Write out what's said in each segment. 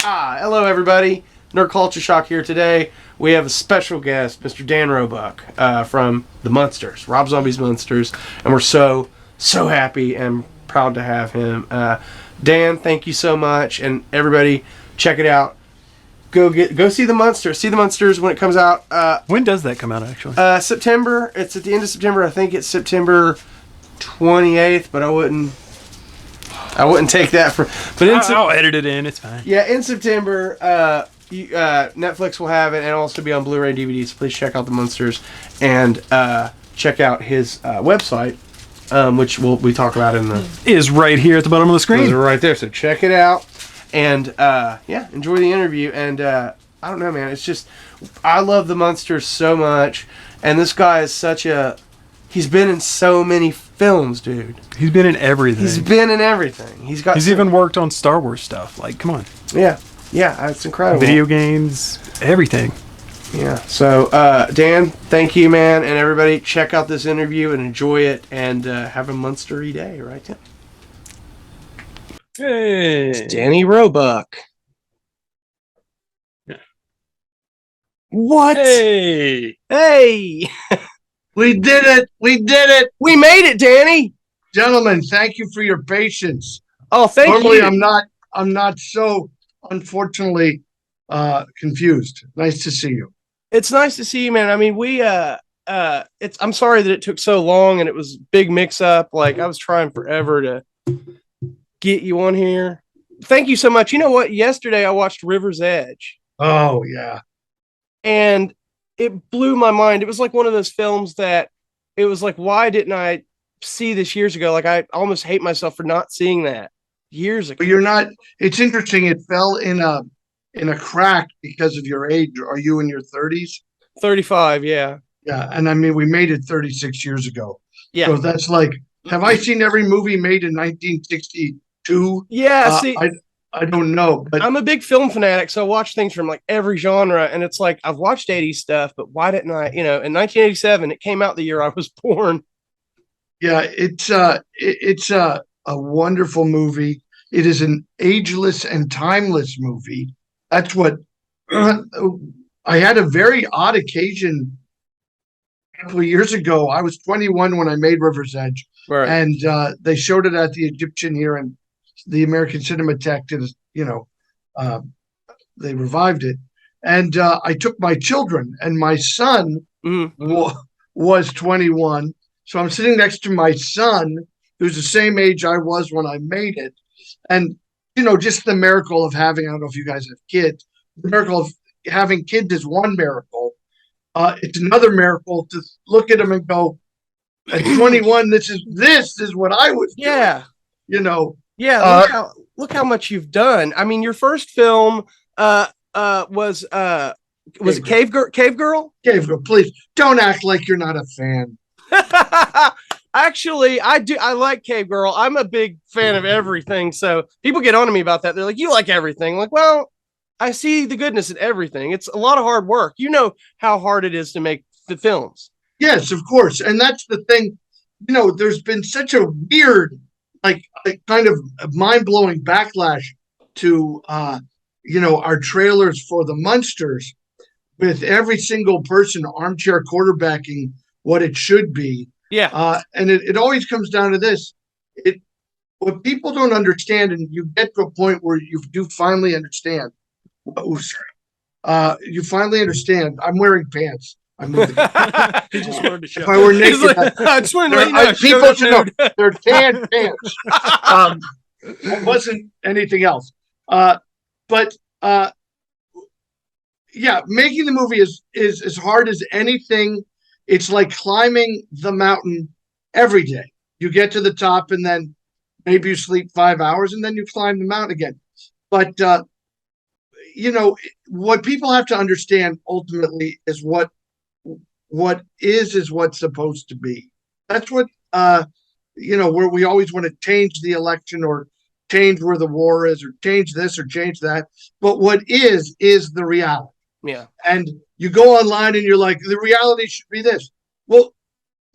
Hello everybody. Nerd Culture Shock here today. We have a special guest, Mr. Dan Roebuck, from the Munsters, Rob Zombie's Munsters, and we're so happy and proud to have him. Dan, thank you so much, and everybody, check it out. Go see the Munsters. See the Munsters when it comes out. When does that come out, actually? September. It's at the end of September. I think it's September 28th, but I wouldn't take that for. But I'll edit it in. It's fine. Yeah, in September, Netflix will have it, and it'll also be on Bluray and DVD. So please check out the Munsters and check out his website, which we talk about in the is right here at the bottom of the screen. Those are right there. So check it out, and enjoy the interview. And I don't know, man. It's just I love the Munsters so much, and this guy is such a. He's been in so many films, dude. He's been in everything. He's even worked on Star Wars stuff. Like, come on. Yeah, it's incredible. Video games, everything. Yeah. So, Dan, thank you, man, and everybody, check out this interview and enjoy it, and have a Munstery day, right? Hey, It's Danny Roebuck. Yeah. What? Hey. We did it. We made it, Danny. Gentlemen, thank you for your patience. Oh, thank you. Normally I'm not so unfortunately confused. Nice to see you. It's nice to see you, man. I mean, I'm sorry that it took so long and it was a big mix up. Like, I was trying forever to get you on here. Thank you so much. You know what? Yesterday I watched River's Edge. Oh, yeah. And it blew my mind. It was like one of those films that it was like, why didn't I see this years ago? Like, I almost hate myself for not seeing that years ago. But you're not. It's interesting. It fell in a crack because of your age. Are you in your 30s? 35, yeah. Yeah, and I mean, we made it 36 years ago. Yeah. So that's like, have I seen every movie made in 1962? Yeah, see, I don't know, but I'm a big film fanatic, so I watch things from like every genre, and it's like I've watched 80s stuff, but why didn't I? In 1987, it came out the year I was born. yeah, it's a wonderful movie. It is an ageless and timeless movie. That's what I had a very odd occasion a couple of years ago. I was 21 when I made River's Edge, Right. and they showed it at the Egyptian here, and the American Cinematheque did, they revived it. And I took my children, and my son was 21. So I'm sitting next to my son, who's the same age I was when I made it. And, just the miracle of having, I don't know if you guys have kids, the miracle of having kids is one miracle. It's another miracle to look at them and go, at 21, this is what I was doing. Yeah. Yeah, look how much you've done. I mean, your first film was it Cave Girl? Cave Girl, please don't act like you're not a fan. Actually, I do. I like Cave Girl. I'm a big fan of everything. So people get on to me about that. They're like, "You like everything?" I'm like, well, I see the goodness in everything. It's a lot of hard work. You know how hard it is to make the films. Yes, of course, and that's the thing. There's been such a weird, like kind of mind-blowing backlash to our trailers for the Munsters, with every single person armchair quarterbacking what it should be. Yeah. And it always comes down to this. What people don't understand, and you get to a point where you do finally understand. Oh, sorry. You finally understand. I'm wearing pants. I'm moving. He just wanted to show. If I were naked, Like, I just wanted to let you know, people should know they're tan pants. It wasn't anything else. But making the movie is as hard as anything. It's like climbing the mountain every day. You get to the top, and then maybe you sleep 5 hours, and then you climb the mountain again. But what people have to understand ultimately is what is what's supposed to be. That's what where we always want to change the election or change where the war is or change this or change that. But what is the reality. Yeah. And you go online and you're like, the reality should be this. Well,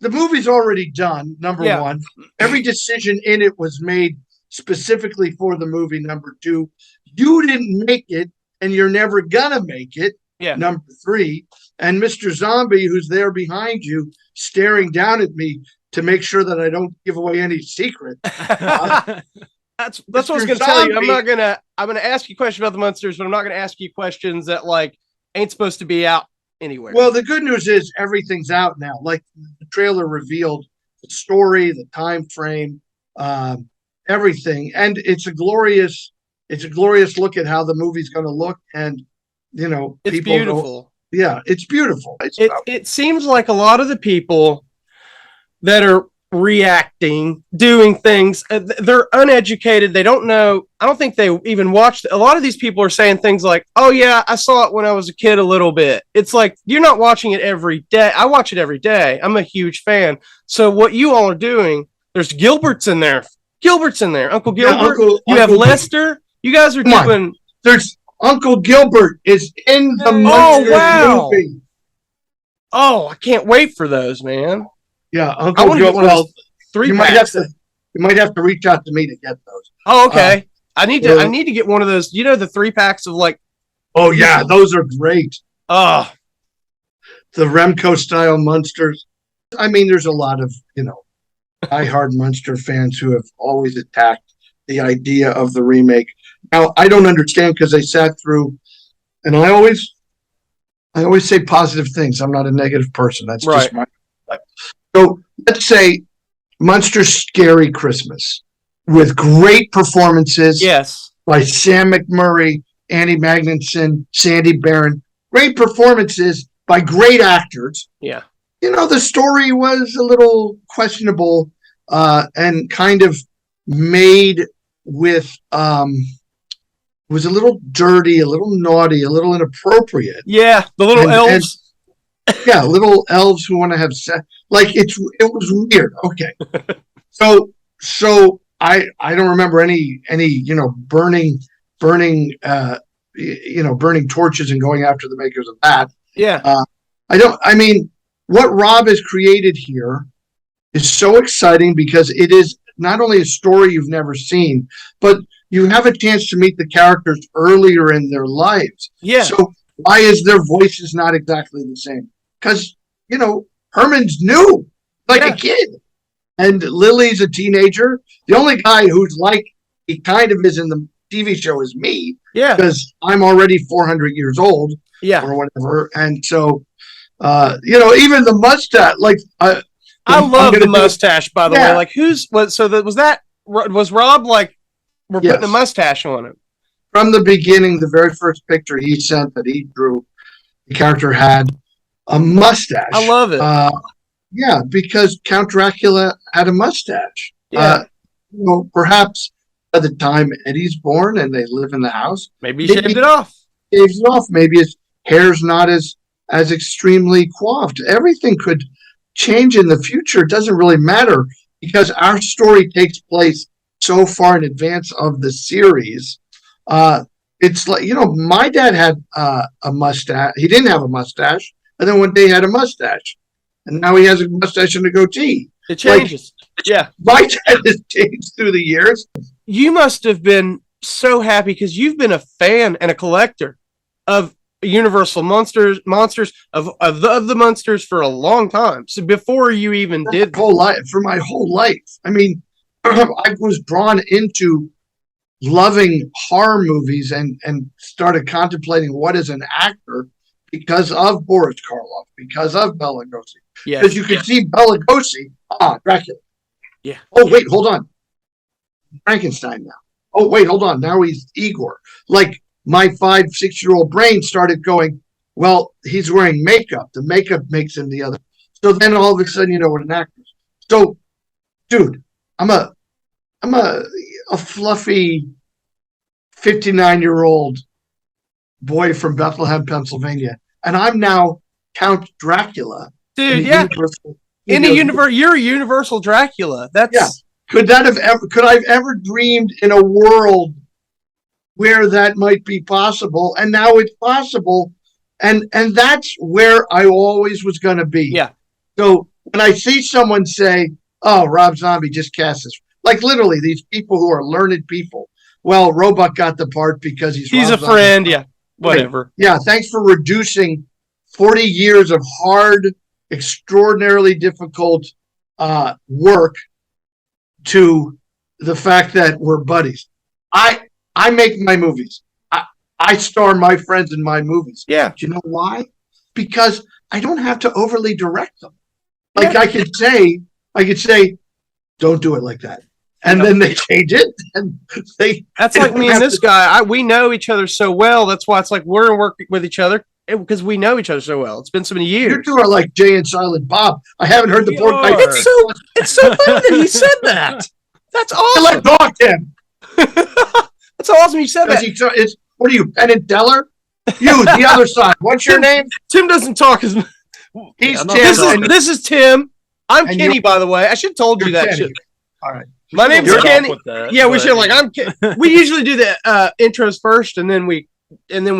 the movie's already done, number one. Every decision in it was made specifically for the movie, number two. you didn't make it, and you're never gonna make it. Yeah. Number 3, and Mr. Zombie, who's there behind you, staring down at me to make sure that I don't give away any secret. That's what I was going to tell you. I'm gonna ask you a question about the Munsters, but I'm not going to ask you questions that like ain't supposed to be out anywhere. Well, the good news is everything's out now. Like the trailer revealed the story, the time frame, everything, and it's a glorious look at how the movie's going to look, and it's beautiful. It's beautiful. It seems like a lot of the people that are reacting, doing things, they're uneducated. They don't know. I don't think they even watched. A lot of these people are saying things like, "Oh yeah, I saw it when I was a kid a little bit." It's like you're not watching it every day. I watch it every day. I'm a huge fan. So what you all are doing, there's Gilbert's in there. Uncle Gilbert. You have Lester. You guys are doing. There's Uncle Gilbert is in the Munsters movie. Oh, I can't wait for those, man. Yeah, Uncle Gilbert. Well, 3 packs. You might have to reach out to me to get those. Oh, okay. I need to get one of those. You know, the 3 packs of like. Oh yeah, those are great. The Remco style Munsters. I mean, there's a lot of diehard Munster fans who have always attacked the idea of the remake. Now, I don't understand because I sat through, and I always say positive things. I'm not a negative person. That's right. Just my life. So let's say Munster's Scary Christmas with great performances. Yes. By Sam McMurray, Andy Magnuson, Sandy Barron. Great performances by great actors. Yeah. The story was a little questionable and kind of made with was a little dirty, a little naughty, a little inappropriate. Yeah, the little elves. Little elves who want to have sex. Like it was weird. Okay, so I don't remember any burning torches and going after the makers of that. Yeah, I mean, what Rob has created here is so exciting because it is not only a story you've never seen, but you have a chance to meet the characters earlier in their lives. Yeah. So why is their voices not exactly the same? Because, Herman's new, like a kid. And Lily's a teenager. The only guy who's like he kind of is in the TV show is me. Yeah. Because I'm already 400 years old. Yeah. Or whatever. And so, even the mustache, like... I love the mustache, by the way. Like, was Rob like, we're putting a mustache on him? From the beginning, the very first picture he sent that he drew, the character had a mustache. I love it. Because Count Dracula had a mustache. Yeah. Perhaps by the time Eddie's born and they live in the house, maybe he shaved it off. Maybe his hair's not as extremely coiffed. Everything could change in the future. It doesn't really matter because our story takes place so far in advance of the series. It's like, my dad had a mustache. He didn't have a mustache. And then one day he had a mustache. And now he has a mustache and a goatee. It changes. My dad has changed through the years. You must have been so happy because you've been a fan and a collector of Universal monsters of the Munsters for a long time. So before you even did for my whole life. I mean, I was drawn into loving horror movies and started contemplating what is an actor because of Boris Karloff, because of Bela Lugosi. Yeah. Because you could see Bela Lugosi, Dracula. Yeah. Oh wait, hold on. Frankenstein now. Oh wait, hold on. Now he's Igor. Like my 5-6-year-old brain started going, well, he's wearing makeup. The makeup makes him the other. So then all of a sudden, what an actor is. So, dude, I'm a fluffy 59-year-old boy from Bethlehem, Pennsylvania, and I'm now Count Dracula. Dude, in the universe, you're a Universal Dracula. Could I have ever dreamed in a world where that might be possible? And now it's possible. And that's where I always was going to be. Yeah. So when I see someone say, oh, Rob Zombie just cast this, like literally these people who are learned people well, Roebuck got the part because he's a friend. Yeah, whatever. Yeah, thanks for reducing 40 years of hard, extraordinarily difficult work to the fact that we're buddies. I make my movies. I star my friends in my movies. Yeah. Do you know why? Because I don't have to overly direct them. Like I could say, don't do it like that. And then they change it. And that's like me and this guy. We know each other so well. That's why it's like we're working with each other because we know each other so well. It's been so many years. You two are like Jay and Silent Bob. I haven't heard the board. It's so funny that he said that. That's awesome. Let talk him. That's awesome. You said that. What are you, Penn and Teller? You, the other side. What's your name? Tim doesn't talk as much. He's Tim. This is Tim. I'm Kenny, by the way. I should have told you that shit. All right. My name's Kenny. We should I'm Kenny. We usually do the intros first, and then we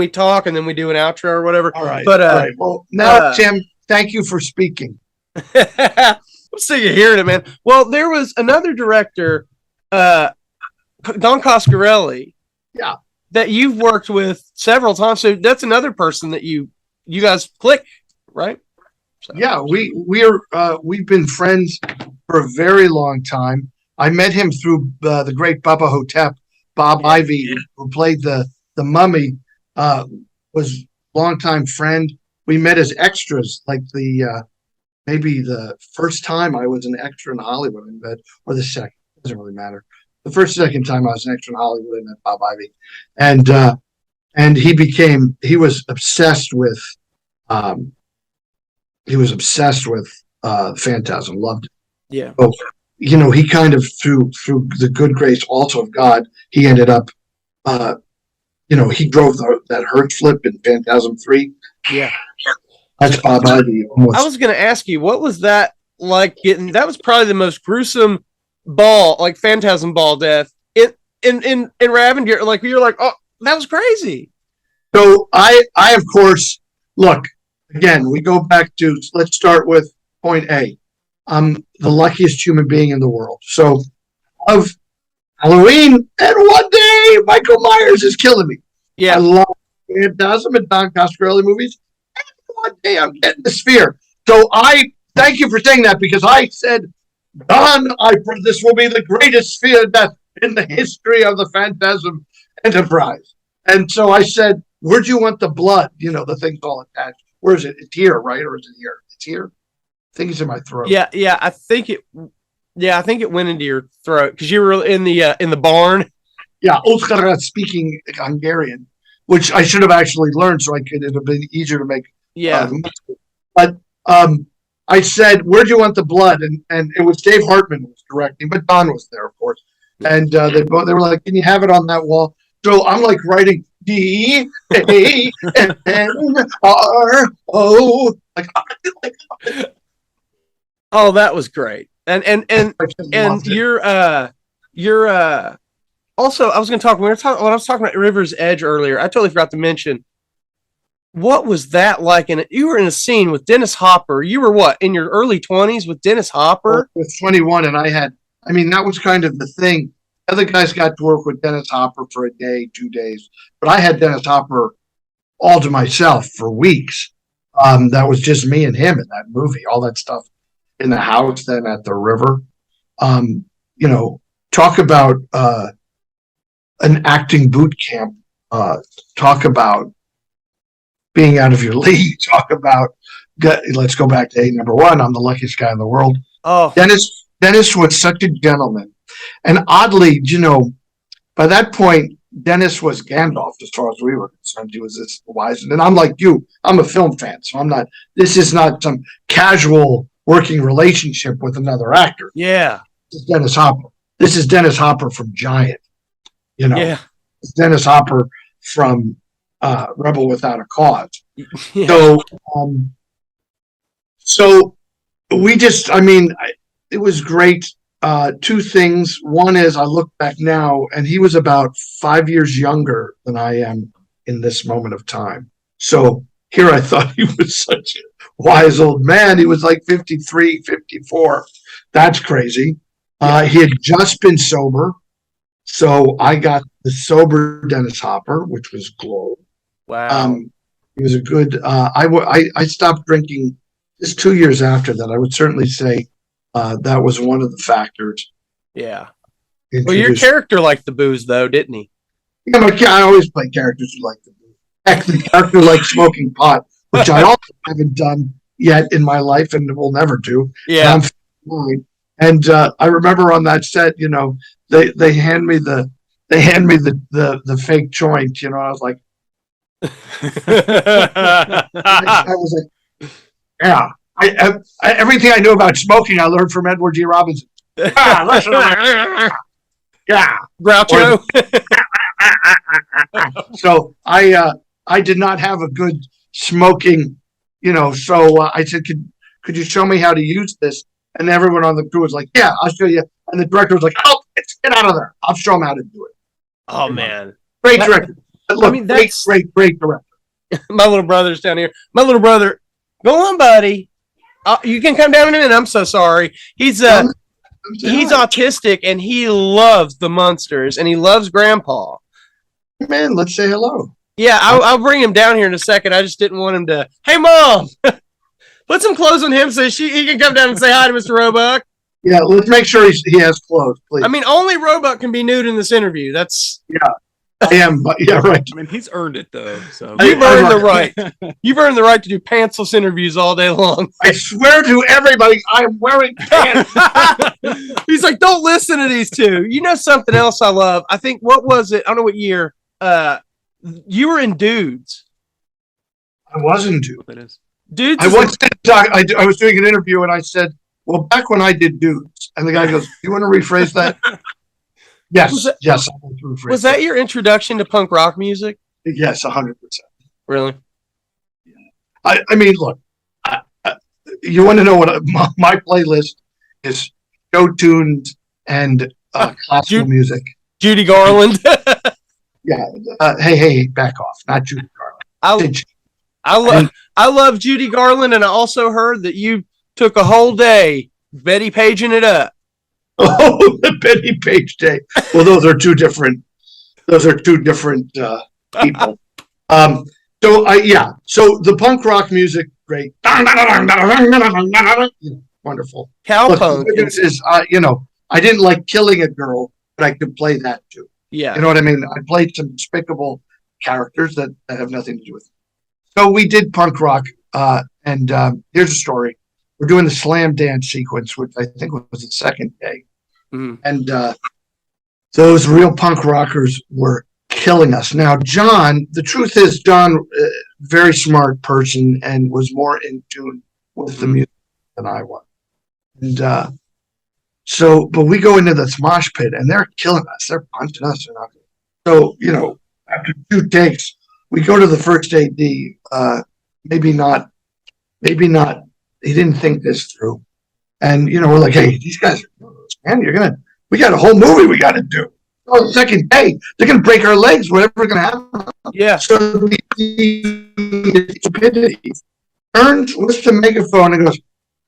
talk, and then we do an outro or whatever. All right. But all right. Well, now, Tim, thank you for speaking. I'm sick of hearing it, man. Well, there was another director, Don Coscarelli. Yeah. That you've worked with several times. So that's another person that you guys click, right? So. Yeah, we've been friends for a very long time. I met him through the great Bubba Hotep. Bob Ivy, who played the mummy, was a longtime friend. We met as extras, like maybe the first time I was an extra in Hollywood, or the second. Doesn't really matter. The second time I was an extra in Hollywood, I met Bob Ivy, and he was obsessed with Phantasm, loved it. Yeah. So, he kind of through the good grace also of God, he ended up, he drove that Hertz flip in Phantasm 3. Yeah. That's Bob Ivy. Almost. I was going to ask you, what was that like getting? That was probably the most gruesome ball, like Phantasm ball death in Ravager. Like you're like, oh, that was crazy. So I of course look again. We go back to, let's start with point A. I'm the luckiest human being in the world. So of Halloween, and one day Michael Myers is killing me. Yeah, I love Phantasm and Don Coscarelli movies. And one day I'm getting the sphere. So I thank you for saying that, because I said, Don, this will be the greatest sphere death in the history of the Phantasm enterprise. And so I said, where do you want the blood? The thing's all attached. Where is it? It's here, right? Or is it here? It's here. I think it's in my throat. Yeah. I think it went into your throat because you were in the barn. Yeah, Oskar speaking Hungarian, which I should have actually learned, so it'd have been easier to make. Yeah. But I said, where do you want the blood? And it was Dave Hartman who was directing, but Don was there, of course. And they were like, can you have it on that wall? So I'm like writing DANRO. Oh, that was great. And you're also, I was going to talk when I was talking about River's Edge earlier. I totally forgot to mention, what was that like? And you were in a scene with Dennis Hopper. You were what, in your early 20s with Dennis Hopper? I was 21, and that was kind of the thing. Other guys got to work with Dennis Hopper for a day, 2 days, but I had Dennis Hopper all to myself for weeks. That was just me and him in that movie, all that stuff in the house, then at the river. Talk about an acting boot camp. Talk about being out of your league. Talk about, let's go back to number one. I'm the luckiest guy in the world. Oh, Dennis was such a gentleman. And oddly, by that point, Dennis was Gandalf as far as we were concerned. He was this wise. And I'm like you, I'm a film fan. So this is not some casual working relationship with another actor. Yeah. This is Dennis Hopper. This is Dennis Hopper from Giant. Yeah. It's Dennis Hopper from Rebel Without a Cause. Yeah. So we just, it was great. Two things. One is I look back now, and he was about 5 years younger than I am in this moment of time. So here I thought he was such a wise old man. He was like 53, 54. That's crazy. He had just been sober. So I got the sober Dennis Hopper, which was Globe. Wow. He was a good. I stopped drinking just 2 years after that. I would certainly say that was one of the factors. Yeah. Well, your character liked the booze, though, didn't he? Yeah, but I always play characters who like the booze. Heck, the character like smoking pot, which I also haven't done yet in my life and will never do. Yeah. And I'm 59. And I remember on that set, you know, they hand me the fake joint. You know, I was like, I was like, yeah. Everything I knew about smoking, I learned from Edward G. Robinson. Yeah, Groucho. So I did not have a good smoking, you know. So I said, could you show me how to use this? And everyone on the crew was like, yeah, I'll show you. And the director was like, oh, get out of there. I'll show him how to do it. Oh, man. Great director. Look, I mean, great director. My little brother's down here. My little brother, go on, buddy. You can come down in a minute. I'm so sorry. He's autistic, and he loves the Munsters, and he loves Grandpa. Man, let's say hello. Yeah, I'll bring him down here in a second. I just didn't want him to, hey, Mom, put some clothes on him so he can come down and say hi to Mr. Roebuck. Yeah, let's make sure he has clothes, please. I mean, only Roebuck can be nude in this interview. That's... Yeah, I am, but yeah, right. I mean, he's earned it, though. So You've earned the right. You've earned the right to do pantsless interviews all day long. I swear to everybody, I'm wearing pants. He's like, don't listen to these two. You know something else I love? I think, what was it? I don't know what year. You were in Dudes. I wasn't Dudes. that is. Dudes. I was doing an interview and I said, well, back when I did Dudes, and the guy goes, you want to rephrase that? Yes, yes. Was that your introduction to punk rock music? Yes, 100%. Really? I mean, look, you want to know what my playlist is? Show tunes and classical music. Judy Garland. Yeah. Hey, back off. Not Judy Garland. I love Judy Garland, and I also heard that you took a whole day Betty Paging it up. Oh, the Betty Page day. Well, those are two different people. So the punk rock music, great. Wonderful. Cowpunk. Is I didn't like killing a girl, but I could play that too. Yeah. You know what I mean? I played some despicable characters that have nothing to do with it. So we did punk rock, and here's a story. We're doing the slam dance sequence, which I think was the second day. Mm-hmm. And those real punk rockers were killing us. Now, John, the truth is, John, very smart person and was more in tune with the music than I was. And but we go into this mosh pit and they're killing us. They're punching us. So, after 2 takes, we go to the first AD. Maybe not. He didn't think this through. And, we're like, hey, these guys are, man, we got a whole movie we got to do. Oh, the second day, they're going to break our legs, whatever's going to happen. Yeah. So the stupidity turns with the megaphone and goes,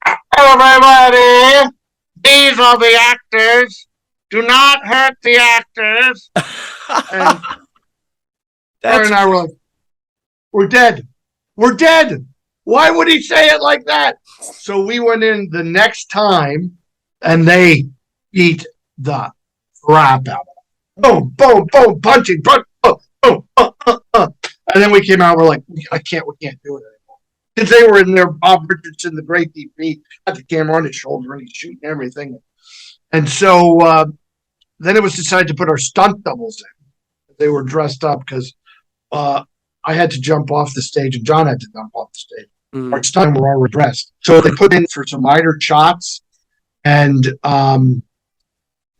everybody, these are the actors. Do not hurt the actors. And Sarah and I were like, we're dead. We're dead. Why would he say it like that? So we went in the next time, and they beat the crap out of it. Boom, boom, boom, punching, boom, boom, and then we came out. We're like, we can't do it anymore. Because they were in there. Bob Richardson, the great DP, had the camera on his shoulder, and he's shooting everything. And so then it was decided to put our stunt doubles in. They were dressed up because I had to jump off the stage, and John had to jump off the stage. Our stunt were all dressed. So they put in for some minor shots, and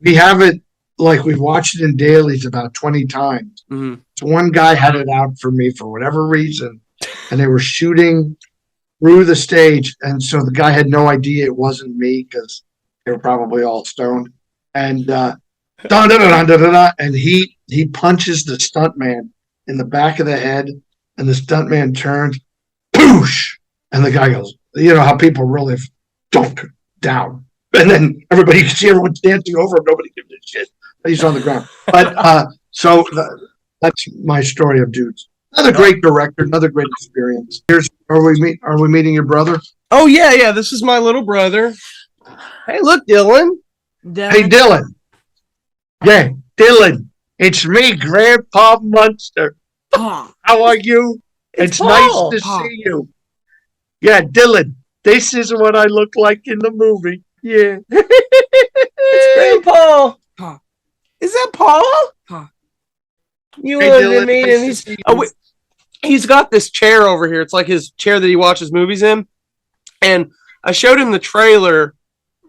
we have it like we've watched it in dailies about 20 times. Mm-hmm. So one guy had it out for me for whatever reason, and they were shooting through the stage, and so the guy had no idea it wasn't me because they were probably all stoned. And and he punches the stuntman in the back of the head, and the stuntman turns, poosh, and the guy goes, how people really dunk down. And then you can see everyone's dancing over him. Nobody gives a shit. He's on the ground. But So that's my story of Dudes. Another great director, another great experience. Are we meeting your brother? Oh yeah. This is my little brother. Hey, look, Dylan. Hey, Dylan. Yeah, Dylan. It's me, Grandpa Munster. How are you? It's Paul. nice to see you. Yeah, Dylan. This is what I look like in the movie. Yeah. It's Grandpa. Paul. Is that Paul? Paul. You Hey, wanted Dylan, me, nice and he's got this chair over here. It's like his chair that he watches movies in. And I showed him the trailer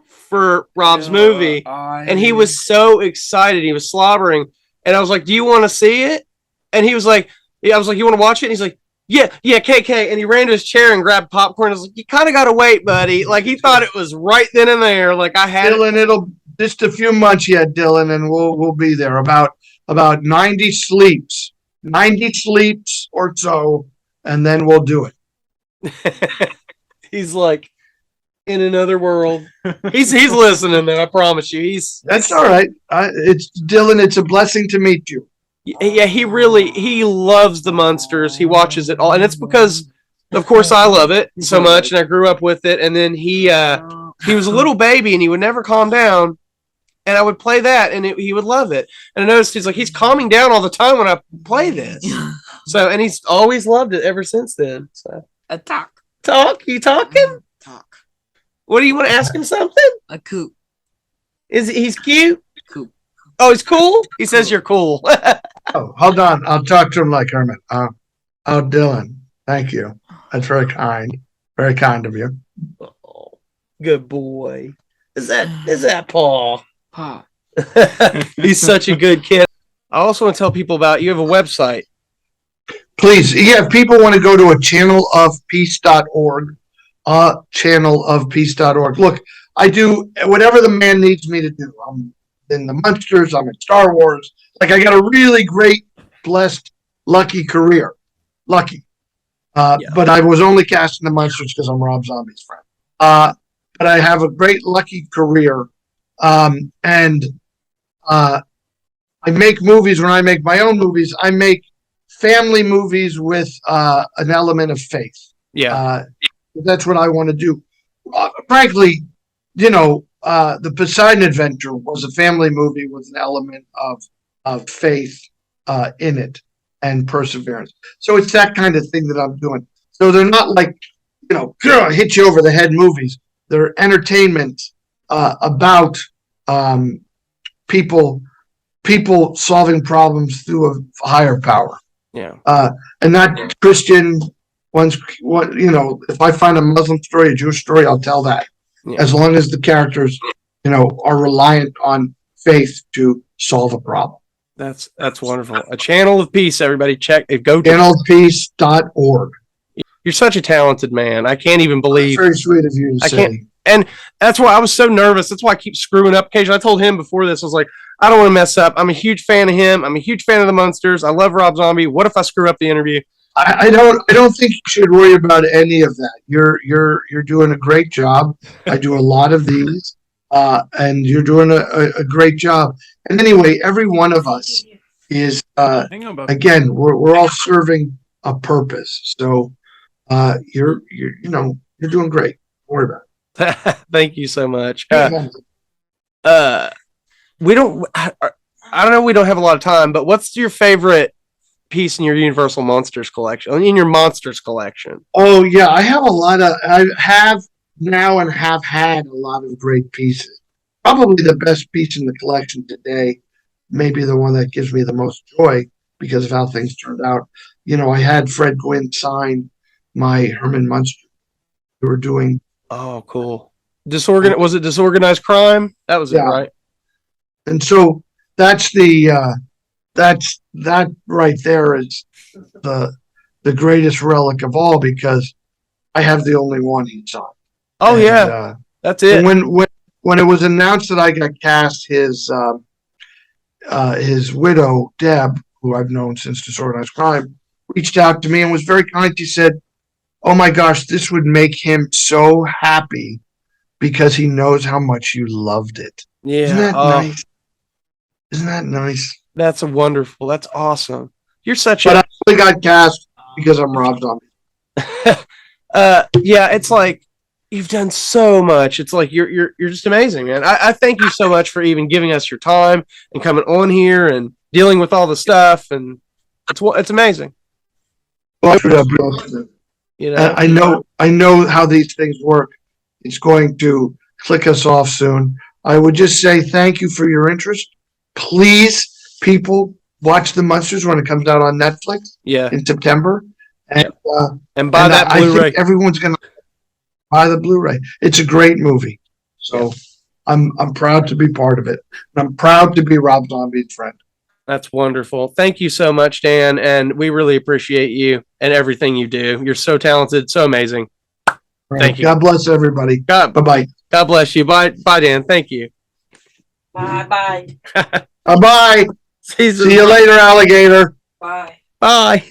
for Rob's movie, and he was so excited. He was slobbering, and I was like, "Do you want to see it?" And he was like, "Yeah." I was like, "You want to watch it?" And he's like, "Yeah, KK." And he ran to his chair and grabbed popcorn. I was like, "You kind of got to wait, buddy." Like he thought it was right then and there. Like I had Dylan, it'll just a few months yet, Dylan, and we'll be there. About 90 sleeps or so, and then we'll do it. He's like in another world. He's listening though. I promise you. That's all right. It's Dylan. It's a blessing to meet you. Yeah, he loves the Munsters. He watches it all, and it's because, of course, I love it so much, and I grew up with it. And then he was a little baby, and he would never calm down. And I would play that, and he would love it. And I noticed he's calming down all the time when I play this. So, and he's always loved it ever since then. So, talk. You talking? Talk. What do you want to ask him something? A coop. He's cute? Coop. Oh, he's cool? He says you're cool. Oh, hold on. I'll talk to him like Hermit. Dylan, thank you. That's very kind. Very kind of you. Oh, good boy. Is that Paul? Paul. He's such a good kid. I also want to tell people about you have a website. Please, yeah, if people want to go to a channelofpeace.org, channelofpeace.org. Look, I do whatever the man needs me to do. I'm in the Munsters, I'm in Star Wars. Like I got a really great, blessed, lucky career. Lucky. But I was only cast in the Munsters because I'm Rob Zombie's friend. But I have a great, lucky career. And I make movies. When I make my own movies, I make family movies with an element of faith. Yeah. That's what I want to do. Frankly, the Poseidon Adventure was a family movie with an element of faith in it and perseverance. So it's that kind of thing that I'm doing. So they're not like, hit you over the head movies. They're entertainment about people solving problems through a higher power. Yeah. And not Christian ones. If I find a Muslim story, a Jewish story, I'll tell that. Yeah. As long as the characters, are reliant on faith to solve a problem. That's wonderful. A channel of peace, everybody. Go to channelofpeace.org. You're such a talented man. I can't even believe. That's very sweet of you to say. And that's why I was so nervous. That's why I keep screwing up occasionally. I told him before this, I was like, I don't want to mess up. I'm a huge fan of him. I'm a huge fan of the Munsters. I love Rob Zombie. What if I screw up the interview? I don't think you should worry about any of that. You're doing a great job. I do a lot of these, and you're doing a great job. And anyway, every one of us is again, we're all serving a purpose. So you're doing great. Don't worry about it. Thank you so much. We don't. I don't know. We don't have a lot of time, but what's your favorite piece in your Universal Monsters collection? In your Monsters collection? Oh yeah, I have now and have had a lot of great pieces. Probably the best piece in the collection today, maybe the one that gives me the most joy because of how things turned out. I had Fred Gwynn sign my Herman Munster. We were doing. Oh, cool. Was it Disorganized Crime? That was it, right? And so that's that right there is the greatest relic of all because I have the only one he signed. Oh, and, that's it. When it was announced that I got cast, his widow Deb, who I've known since Disorganized Crime, reached out to me and was very kind. She said, "Oh my gosh, this would make him so happy because he knows how much you loved it." Yeah. Isn't that nice? Isn't that nice? That's wonderful. That's awesome. You're such But I only got cast because I'm Rob Zombie. yeah, it's like you've done so much. It's like you're just amazing, man. I thank you so much for even giving us your time and coming on here and dealing with all the stuff, and it's amazing. You know, I know how these things work. It's going to click us off soon. I would just say thank you for your interest. Please, people, watch the Munsters when it comes out on Netflix in September. And buy that Blu-ray. I think everyone's going to buy the Blu-ray. It's a great movie. So I'm proud to be part of it. I'm proud to be Rob Zombie's friend. That's wonderful. Thank you so much, Dan, and we really appreciate you and everything you do. You're so talented, so amazing. Thank you. God bless everybody. Bye-bye. God bless you. Bye, Dan. Thank you. Bye-bye. Bye-bye. See you later, alligator. Bye. Bye.